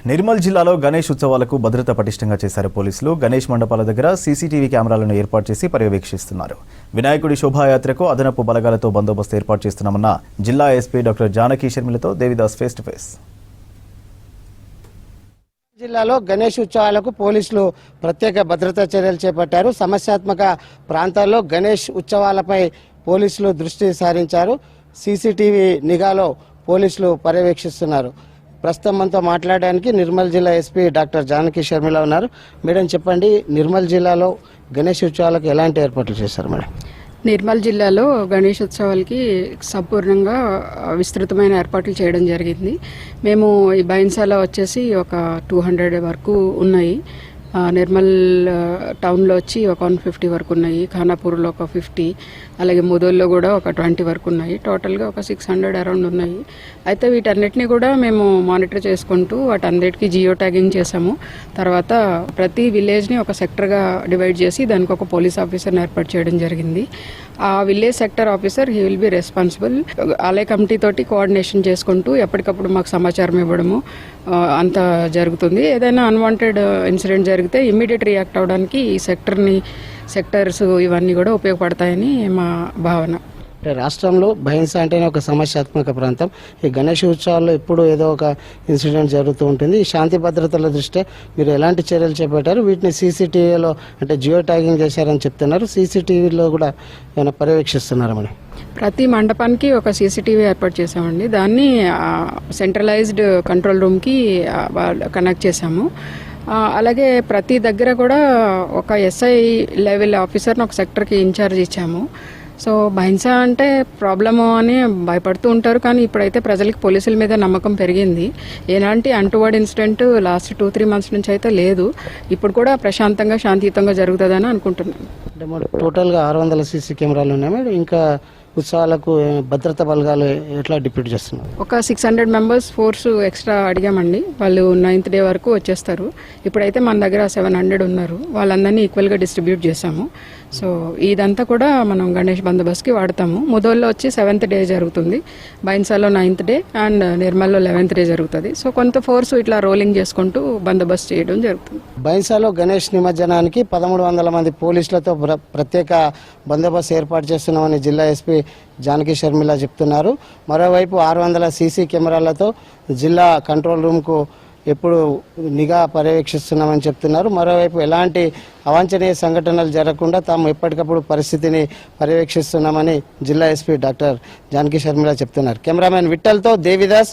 నిర్మల్ జిల్లాలో గణేష్ ఉత్సవాలకు భద్రత పటిష్టంగా చేశారు పోలీసులు. గణేష్ మండపాల దగ్గర సీసీటీవీ కెమెరాలను ఏర్పాటు చేసి పర్యవేక్షిస్తున్నారు. వినాయకుడి శోభాయాత్రకు అదనపు బలగాలతో బందోబస్తు ఏర్పాటు చేస్తున్నామన్న జిల్లా ఎస్పీ డాక్టర్ జానకి శర్మిలతో దేవిదాస్ ఫేస్ టు ఫేస్. జిల్లాలో గణేష్ ఉత్సవాలకు పోలీసులు ప్రత్యేక భద్రతా చర్యలు చేపట్టారు. సమస్యాత్మక ప్రాంతాల్లో గణేష్ ఉత్సవాలపై పోలీసులు దృష్టి సారించారు. సీసీటీవీ నిఘాలో పోలీసులు పర్యవేక్షిస్తున్నారు. ప్రస్తుతం మనతో మాట్లాడడానికి నిర్మల్ జిల్లా ఎస్పీ డాక్టర్ జానకి శర్మిల ఉన్నారు. మేడం చెప్పండి, నిర్మల్ జిల్లాలో గణేష్ ఉత్సవాలకు ఎలాంటి ఏర్పాట్లు చేశారు మేడం? నిర్మల్ జిల్లాలో గణేష్ ఉత్సవాలకి సంపూర్ణంగా విస్తృతమైన ఏర్పాట్లు చేయడం జరిగింది. మేము ఈ బైన్సాలో వచ్చేసి ఒక 200 వరకు ఉన్నాయి. నిర్మల్ టౌన్లో వచ్చి ఒక 150 వరకు ఉన్నాయి. ఖానాపూర్లో ఒక 50, అలాగే ముదోల్లో కూడా ఒక 20 వరకు ఉన్నాయి. టోటల్గా ఒక 600 అరౌండ్ ఉన్నాయి. అయితే వీటన్నిటిని కూడా మేము మానిటర్ చేసుకుంటూ వాటన్నిటికీ జియో ట్యాగింగ్ చేసాము. తర్వాత ప్రతి విలేజ్ని ఒక సెక్టర్గా డివైడ్ చేసి దానికి ఒక పోలీస్ ఆఫీసర్ని ఏర్పాటు చేయడం జరిగింది. ఆ village sector officer he will be responsible. ఆలయ కమిటీ తోటి కోఆర్డినేషన్ చేసుకుంటూ ఎప్పటికప్పుడు మాకు సమాచారం ఇవ్వడము అంత జరుగుతుంది. ఏదైనా అన్వాంటెడ్ ఇన్సిడెంట్ జరిగితే ఇమ్మీడియట్ రియాక్ట్ అవడానికి ఈ సెక్టర్స్ ఇవన్నీ కూడా ఉపయోగపడతాయని మా భావన. రాష్ట్రంలో బైన్సా అంటేనే ఒక సమస్యాత్మక ప్రాంతం. ఈ గణేష్ ఉత్సవాల్లో ఎప్పుడు ఏదో ఒక ఇన్సిడెంట్ జరుగుతూ ఉంటుంది. ఈ శాంతి భద్రతల దృష్ట్యా మీరు ఎలాంటి చర్యలు చేపట్టారు? వీటిని సీసీటీవీలో అంటే జియో ట్యాగింగ్ చేశారని చెప్తున్నారు. సీసీటీవీలో కూడా ఏమైనా పర్యవేక్షిస్తున్నారు మేడం? ప్రతి మండపానికి ఒక సీసీటీవీ ఏర్పాటు చేసామండి. దాన్ని సెంట్రలైజ్డ్ కంట్రోల్ రూమ్కి కనెక్ట్ చేసాము. అలాగే ప్రతి దగ్గర కూడా ఒక ఎస్ఐ లెవెల్ ఆఫీసర్ని ఒక సెక్టర్కి ఇన్ఛార్జ్ ఇచ్చాము. సో బైన్సా అంటే ప్రాబ్లము అని భయపడుతూ ఉంటారు, కానీ ఇప్పుడైతే ప్రజలకి పోలీసుల మీద నమ్మకం పెరిగింది. ఎలాంటి అంటువర్డ్ ఇన్సిడెంట్ లాస్ట్ 2-3 మంత్స్ నుంచి అయితే లేదు. ఇప్పుడు కూడా ప్రశాంతంగా శాంతియుతంగా జరుగుతుందని అనుకుంటున్నాను. అంటే టోటల్గా 600 సీసీ కెమెరాలు ఉన్నాయి మేడం. ఇంకా ఉత్సవాలకు భద్రతా బలగాలు ఎట్లా డిప్యూట్ చేస్తున్నారు? ఒక 600 మెంబర్స్ ఫోర్స్ ఎక్స్ట్రా అడిగామండి. వాళ్ళు 9th డే వరకు వచ్చేస్తారు. ఇప్పుడైతే మన దగ్గర 700 ఉన్నారు. వాళ్ళందరినీ ఈక్వల్గా డిస్ట్రిబ్యూట్ చేశాము. సో ఇదంతా కూడా మనం గణేష్ బందోబస్తుకి వాడతాము. ముదోల్లో వచ్చి 7th డే జరుగుతుంది, బైన్సాలో 9th డే అండ్ నిర్మల్లో 11th డే జరుగుతుంది. సో కొంత ఫోర్స్ ఇట్లా రోలింగ్ చేసుకుంటూ బందోబస్తు చేయడం జరుగుతుంది. బైన్సాలో గణేష్ నిమజ్జనానికి 1300 మంది పోలీసులతో ప్రత్యేక బందోబస్తు ఏర్పాటు చేస్తున్నామని జిల్లా ఎస్పీ జానకి శర్మిల చెప్తున్నారు. మరోవైపు 600 సీసీ కెమెరాలతో జిల్లా కంట్రోల్ రూమ్కు ఎప్పుడు నిఘా పర్యవేక్షిస్తున్నామని చెప్తున్నారు. మరోవైపు ఎలాంటి అవాంఛనీయ సంఘటనలు జరగకుండా తాము ఎప్పటికప్పుడు పరిస్థితిని పర్యవేక్షిస్తున్నామని జిల్లా ఎస్పీ డాక్టర్ జానకి శర్మిల చెప్తున్నారు. కెమెరామెన్ విఠల్తో దేవిదాస్.